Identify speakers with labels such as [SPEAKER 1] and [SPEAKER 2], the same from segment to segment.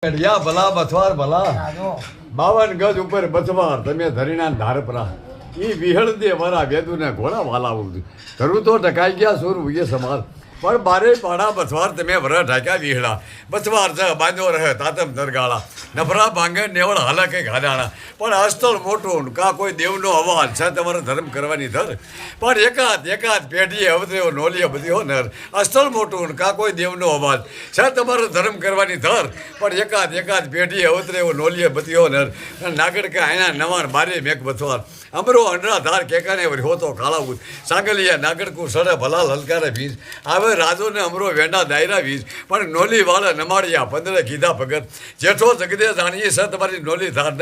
[SPEAKER 1] કડિયા ભલા બથવાર ભલા 52 ગજ ઉપર બથવાર તમે ધરીના ધારપરા ઈ વિહળ દે મારા વેદુને ઘોડા વાલા ધરું તો ટકાઈ ગયા સુર ઉગે સમાર પણ બારે પાડા બથવાર તમે વર ઢાક્યા વિહળા બથવાર જ બાંધો રહે તાતમ દરગાળા નફરા ભાંગે નેવળ હાલા કંઈક હાડાણા પણ અસ્તળ મોટું કા કોઈ દેવનો અવાજ છે તમારે ધર્મ કરવાની ધર પણ એકાદ પેઢીએ અવતરેવો નોલીએ બધી હો નર અસ્તળ મોટું કા કોઈ દેવનો અવાજ છે તમારે ધર્મ કરવાની ધર પણ એકાદ પેઢીએ અવતરેવો નોલીએ બધી હો નર નાગડ કે આના નવાણ બારે મેઘ બથવાર અમરો અંડરા ધાર કેકાને હોતો કાળાવું સાંગલિયા નાગડકું સડે ભલા લલકારે ભીજ આવે રાજો ને અમરો વેંડા દાયરા વીજ પણ નોલી વાળા નમાડિયા 15 કીધા ભગત જેઠો જગદે જાણીએ સ તમારી નોલી ધાર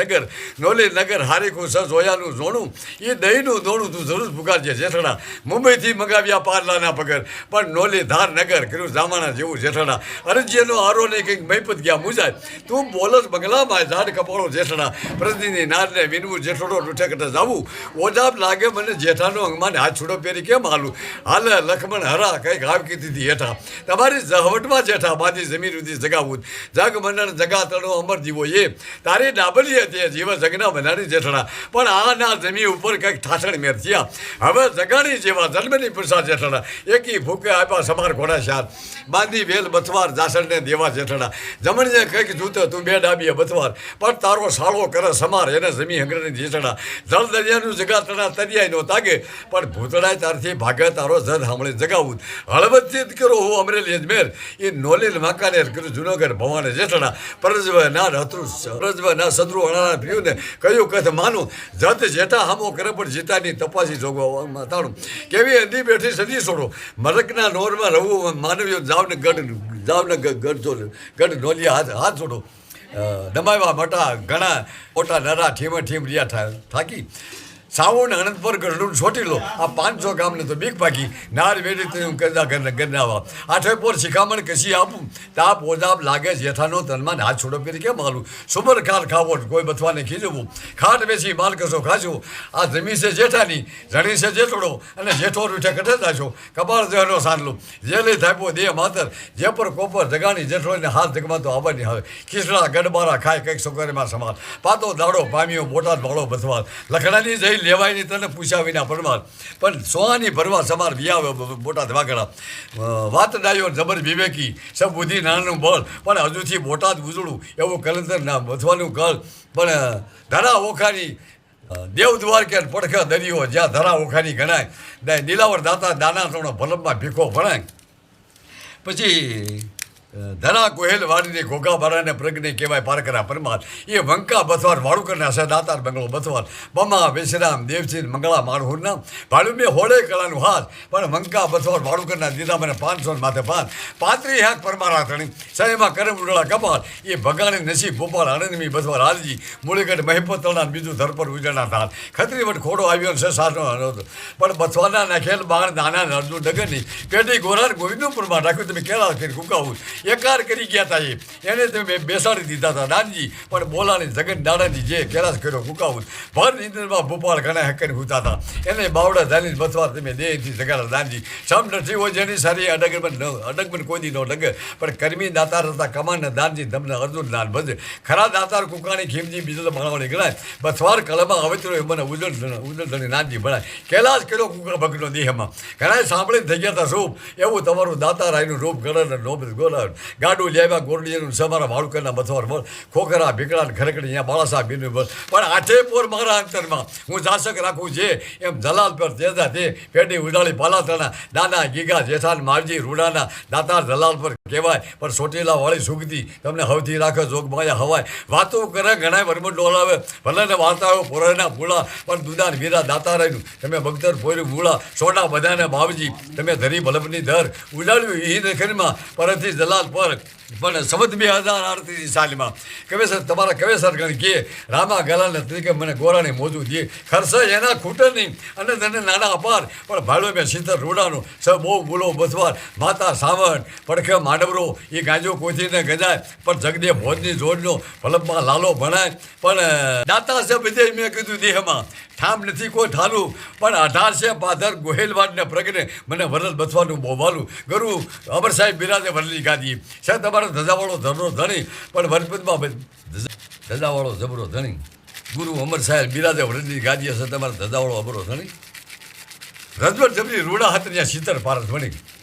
[SPEAKER 1] નગર હારીકું સ જોયાનું જોણું એ દહીંનું દોણું તું જરૂર પુકારજે જેઠડા મુંબઈથી મંગાવ્યા પારલાના પગર પણ નોલી ધાર નગર કર્યું જામાણા જેવું જેઠડા અરજીનો આરો નહીં કંઈક મૈપત ગયા મુજાય તું બોલસ બંગલામાં ઝાડ કપોળો જેઠડા પ્રતિની નારને વિનવું જેઠડો રૂઠે જાવું ઓજાબ લાગે મને જેઠાનો અંગમાં હાથ છૂડો પહેરી કેમ હાલું હાલે લખમણ હરા કંઈક હાવ કીધી હેઠા તમારી જહવટમાં જેઠા બાજી જમીન સુધી જગાવું જગ મંડળ જગા તણો અમર જીવો એ તારી ડાબલી હતી જીવ જગના બનારી જેઠડા પણ આ ના જમી ઉપર કંઈક ઠાસણ મેર થયા હવે જગાણી જેવા જન્મની પુરસા જેઠડા એકી ભૂકે આપ્યા સમાર ઘોડા શાર બાંધી વેલ બથવાર જાસણને દેવા જેઠડા જમણીએ કંઈક જૂતો તું બે ડાબીએ બથવાર પણ તારો સાળો કરે સમાર એને જમી હંગરની જેઠડા જળ દરિયાનું જગા તણા તરિયાય નો તાગે પણ ભૂતળાય તારથી ભાગે તારો જદ સાંભળે જગાવું હળવદથી કરો હું અમરેલી અજમેર એ નોલીલ માકાને કર્યું જુનાગઢ ભવાને જેઠડા પરજવ ના સદરુ અણાના પ્રિયુને કયું કથ માનું જત જેઠા હામો કરે પણ જીતાની તપાસી જોગવા તાણું કેવી અંધી બેઠી સદી છોડો મરકના નોરમાં રહું માનવીઓ જાવને ગઢ નોલિયા હાથ છોડો દમાવ્યા મટા ઘણા મોટા નરા ઠીમ રહ્યા થાકી સાવોને અનંતપુર ગઢડું છોટી લો આ 500 ગામને તો બીક પાકી નાર વેડી હું કરતા ગરનાવા આઠેપોર શિખામણ કસી આપું તાપ ઓજાબ લાગે જેઠાનો તનમાં હાથ છોડો કરી કેમ હાલું સુબર ખાર ખાવો કોઈ બથવાને ખીજવું ખાટ બેસી માલ કસો ખાજો આ જમી છે જેઠાની જણી છે જેઠડો અને જેઠો રૂઠે કઠે જાશો કપાળ જહનો સાંડલો જે લઈ થાપો દે માતર જે પર કોપર જગાણી જેઠોને હાથ જગમાં તો આવવાની હવે ખીસડા ગડબારા ખાય કંઈક છોકરીમાં સમાર પાતો દાડો પામ્યો બોટાદ ભાળો બથવાર લખડાની જઈ લેવાયની તને પૂછ્યા વિના પરમાર પણ સોહાની ભરવા સમાર વિયાવે બોટાદ વાગડા વાત ડાયો જબર વિવેકી સબ બુદ્ધિ નાનું બળ પણ હજુથી બોટાદ ઉજળું એવું કલંદર ના બથવાનું કળ પણ ધરા ઓખાની દેવ દ્વારકે પડખે દરિયો જ્યાં ધરા ઓખાની ગણાય નીલાવર દાતા દાના તોણો ભલમમાં ભીખો ભણાય પછી ધરા કોહેલ વાડીને ઘોઘા બારાને પ્રજ્ઞે કહેવાય પારકરા પરમાર એ વંકા બથવાર વાળુકરના છે દાતાર બંગલો બથવાર બમા વિશ્રામ દેવસિંહ મંગળા માળહુર નામ ભાડું મેં હોળે કલાનું હાથ પણ વંકા બથવાર વાળુકરના દીધા મને 500 માથે 35 હાથ પરમારા થણી સહેમાં કરમ ઉડળા કપાળ એ ભગાણી નસીબ ભોપાલ આનંદમી બથવાર હાલજી મૂળીગઢ મહિપતના બીજું ધરપર ઉજળના થાળ ખત્રીવટ ખોડો આવ્યો છે સાનો પણ બથવારના નાખેલ બાર નાના અર્જુન ડગરની પેઢી ગોરાર ગોવિંદપુરમાં રાખ્યું તમે કેળા કરી કુકાવું એકાર કરી ગયા હતા એને તમે બેસાડી દીધા હતા દાનજી પણ બોલાની જગન દાડાની જે કેરાસ કર્યો કુકાવું ભર નિંદરમાં ભોપાલ ઘણા હકન હુતા હતા એને બાવડા ધાની બથવાર તમે દેહથી જગાડા દાનજી સમ નથી હોય જેની સારી અડગમન કોઈ નો ડગે પણ કર્મી દાતાર હતા કમાનના દાનજી તમને અર્જુન દાન ભજે ખરા દાતાર કુકાણી ખીમજી બીજો ભણાવણી ગણાય બથવાર કલમાં હવે મને ઉજળધણી નાનજી ભણાય કેલાશ કર્યો કુકા ભગનો દેહમાં ઘણા સાંભળીને થઈ ગયા હતા રૂપ એવું તમારું દાતાર આઈનું રૂપ ગળર નોબ ગોલા ગાડું લેવા ગોરડીનું સમારા વાળુકરના બથવાર બોલ ખોખરા ભીકડા ખરકડી અહીંયા બાળાસાહેબ બીનું બોલ પણ આઠેપોર મારા અંતરમાં હું જાસક રાખું છે એમ જલાલ પર તેજા તે પેઢી ઉડાળી પાલાતણા દાના ગીગા જેઠાન માવજી રૂડાના દાતાર જલાલ પર કહેવાય પણ સોટેલા વાળી સુગતી તમને હવથી રાખે જોગ માયા હવાય વાતો કરે ઘણા વરમડ ડોલાવે ભલે વાર્તાઓ પોરાના પૂળા પણ દુદાન વીરા દાતારાયનું તમે બગતર પોર્યું મૂળા સોડા બધાને બાવજી તમે ધરી ભલભની દર ઉડાડ્યું ઈ નખરમાં પરથી જલાલ પર પણ સંવત 2038 સાલમાં કવેસર તમારા કવેસર ગણ કે રામા ગલાને તરીકે મને ગોરાણી મોજું દે ખર્ચ એના ખૂટે નહીં અને તને નાના અપાર પણ ભાડો મેં શીતળ રૂડાનો સ બહુ બોલો બથવાર માતા સાવણ પડખે માડી માંડવરો એ ગાંજો કોથીને ગજાય પણ જગદે ભોજની જોડનો ભલપમાં લાલો ભણાય પણ દાતા છે બધે મેં કીધું દેહમાં ઠામ નથી કોઈ ઠાલું પણ 18 પાધર ગોહેલવાડને પ્રગટે મને વરદ બસવાનું બોવાલું ગરુ અમર સાહેબ બિરાજે વરલી ગાદી છે તમારો ધજાવાળો ધનો ધણી પણ વરપદમાં ધજાવાળો જબરો ધણી ગુરુ અમર સાહેબ બિરાજે વરદની ગાદી છે તમારો ધજાવાળો અબરો ધણી રજવટ જબરી રૂડા હાથ ત્યાં શીતળ પારસ વણી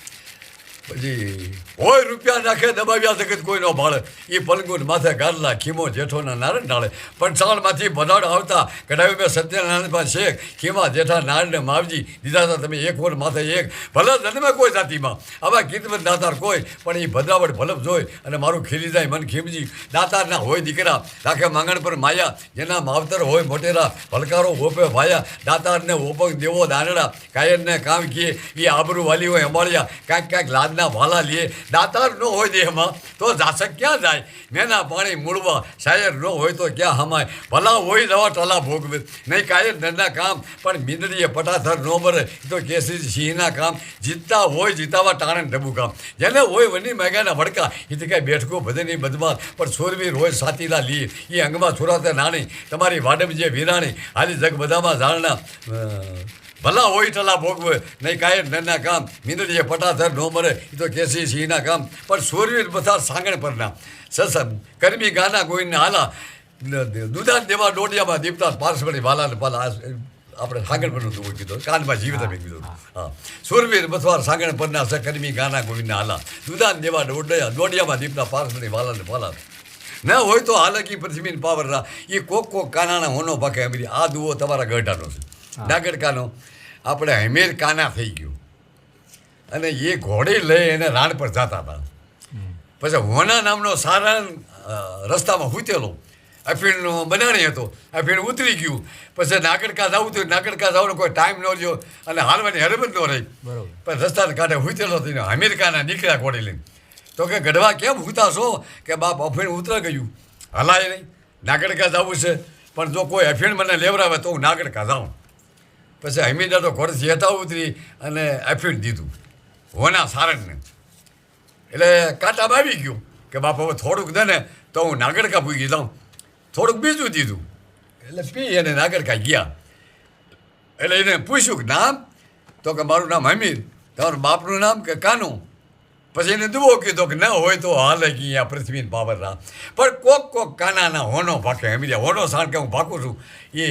[SPEAKER 1] પછી હોય રૂપિયા નાખે દબાવ્યા જગત કોઈ ન ભાળે એ પલંગુન માથે ગારલા ખીમો જેઠોના નારણ ડાળે પણ સાળમાંથી બધાડ આવતા કઢાવ્યું મેં સત્યનારાયણ પાસે શેખ ખીમા જેઠા નારણને માવજી દીધા હતા તમે એક વર માથે એક ભલે જન્મે કોઈ જાતિમાં આવા કિતમત દાતાર કોઈ પણ એ ભદ્રાવટ ભલપ જોઈ અને મારું ખીલી જાય મન ખીમજી દાતારના હોય દીકરા રાખે માંગણ પર માયા જેના માવતર હોય મોટેરા ભલકારો ઓપે ભાયા દાતારને ઓપક દેવો દાનડા કાયરને કામ કીએ એ આબરૂ વાલી હોય અંબાળ્યા કાંઈક કાંઈક લાદના ભાલા લીએ દાતાર ન હોય દેહમાં તો જાસક ક્યાં જાય મેના પાણી મૂળવા શાયર ન હોય તો ક્યાં હમાય ભલા હોય દવા ટલા ભોગવે નહીં કાયર ધંધા કામ પણ મીંદડીએ પટાથર ન મરે તો કેસરી સિંહના કામ જીતતા હોય જીતાવા ટાણે ડબુ કામ જેને હોય વની મેગાના વડકા એથી કાંઈ બેઠકો બધે નહીં બદમાર પણ સોરવીર હોય સાતીલા લીએ એ અંગમાં છોરાતે નાણી તમારી વાડમ જે વીરાણી હાલી જગ બધામાં જાણના ભલા હોય ટલા ભોગવે નહીં કાયર નરના કામ મીંદડીએ પટાથર ન મરે એ તો કેસી સિંહના કામ પણ સોરવીર બધા સાંગણ પરના સસમ કરમી ગાના ગોઈને હાલા દુધાન દેવા ડોડિયામાં દીપતા પારસવડી વાલાને પાલા આપણે સાંગણ પરનું તું કીધું કાનમાં જીવિત મેં કીધું હા સુરવીર બથવાર સાંગણ પરના સ કરમી ગાના ગોઈને હાલા દુધાન દેવા ડોડિયામાં દીપતા પારસવડી વાલાને પાલા ન હોય તો હાલકી પૃથ્વીને પાવરના એ કોક કાનાના હોનો પાકે અમીરી આ દુઓ તમારા ગઢાનો છે ડાગડકાનો આપણે હમીર કાના થઈ ગયું અને એ ઘોડી લઈ એને રાણ પર જતા હતા પછી હોના નામનો સારા રસ્તામાં હૂતેલો અફીણનો બનાણી હતો અફીણ ઉતરી ગયું પછી નાગડકા જવું તો નાગડકા જવાનો કોઈ ટાઈમ ન રહ્યો અને હાલવાની હરબત ન રહી પણ રસ્તાને કાંઠે હૂતેલો થઈને હમીર કાના નીકળ્યા ઘોડી લઈને તો કે ગઢવા કેમ હૂતાશો કે બાપ અફીણ ઉતરા ગયું હલાય નહીં નાગડકા જવું છે પણ જો કોઈ અફીણ મને લેવડાવે તો હું નાગડકા જાઉં પછી હમીદા તો ઘોડેથી હેઠા ઉતરી અને અફીણ દીધું હોના સારણને એટલે કાંટામાં આવી ગયું કે બાપ હવે થોડુંક દે ને તો હું નાગડકા પૂગી જાઉં થોડુંક બીજું દીધું એટલે પી એને નાગડકા ગયા એટલે એને પૂછ્યું કે નામ તો કે મારું નામ હમીર તમારું બાપનું નામ કે કાનું પછી એને દુવો કીધો કે ન હોય તો હાલે કે અહીંયા પૃથ્વીને પાવરના પણ કોક કાનાના હોનો ભાકે હમીરિયા હોનો સાણ કે હું ભાકું છું એ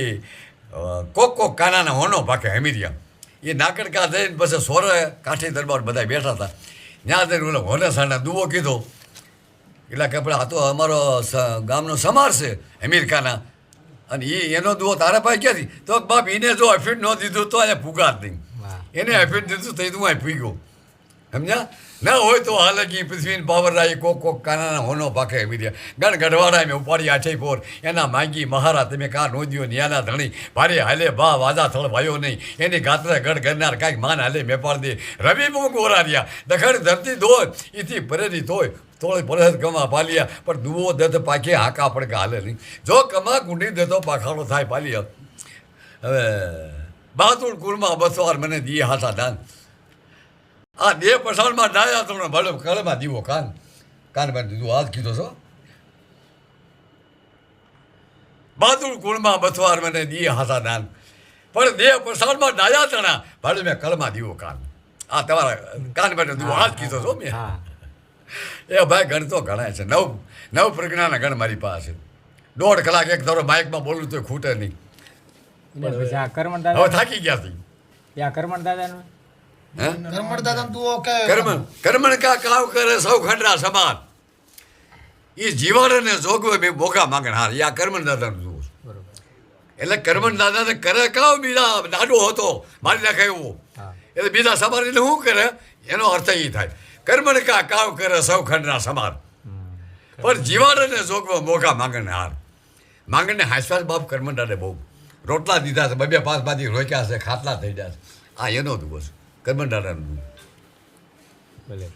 [SPEAKER 1] કોક કાનાના હોનો ભાકે હમીરિયા એ નાગડકા જઈને પછી સોરે કાઠી દરબાર બધા બેઠા હતા ત્યાં જઈને ઓલો હોને સાણે દુવો કીધો એટલે કે આપણે આ તો અમારો ગામનો સમાર છે હમીરકાના અને એનો દુવો તારા પાસે ક્યાંથી તો બાપ એને જો અફીણ ન દીધું તો અહીંયા ફૂગા જ નહીં એને અફીણ દીધું તો તું અહીં ફૂગ્યો સમજ્યા ન હોય તો હાલકી પૃથ્વીને પાવર રાઈ કોક કાનાના હોનો પાકે હમીરિયા ગણ ગઢવાડા મેં ઉપાડી આઠે પોર એના માંગી મહારા તમે કા નોંધ્યો નિયાના ધણી ભારે હાલે બા વાજા થળ ભાઈઓ નહીં એની ગાત્રે ગઢ ગરનાર કાંઈક માન હાલે મેપાડ દે રવિ મૂંગ ઓરાર્યા દખણ ધરતી દોય એથી પરેરી તોય થોડી પરત કમા પાલિયા પણ દુવો દત પાકે હાકા પડકે હાલે નહીં જો કમા કુંડી દેતો પાખાડો થાય પાલિયા હવે બહાદુર કુળમાં બસવાર મને દીએ હાથા દાન આ બે પસાણમાં ડાયા તમને ભલે કળમાં દીવો કાનમાં દીધું હાથ કીધો છો બહાદુર કુળમાં બસવાર મને દીએ હાથા દાન પણ બે પસાણમાં ડાયા તણા ભલે મેં કળમાં દીવો કાન આ તમારા કાન માટે દીવો હાથ કીધો છો મેં એ ભાઈ ગણ તો ઘણા છે નવ પ્રજ્ઞાના ગણ મારી પાસે 1.5 કલાક એક ધારો માઇકમાં બોલું તો ખૂટે નહીં હવે થાકી ગયા હતી
[SPEAKER 2] કરમણ દાદાનું
[SPEAKER 1] કર્મણ કા કાવ કરે સૌ ખંડરા સમાન એ જીવાડને જોગવે મેં મોકા માંગણ હાર યા કર્મણ દાદાનું જુઓ એટલે કર્મણ દાદાને કરે કાવ બીજા દાડો હતો મારી નાખે એવો એટલે બીજા સમારીને શું કરે એનો અર્થ એ થાય કર્મણ કા કાવ કરે સૌ ખંડના સમાન પણ જીવાડને જોગવે મોકા માંગણ હાર માંગણને હાસ્યાસ બાપ કર્મણ દાદે બહુ રોટલા દીધા છે 2-5 બાજી રોક્યા છે ખાટલા થઈ ગયા છે આ એનો દુવો છે કર્મણ દાદાનું
[SPEAKER 2] ભલે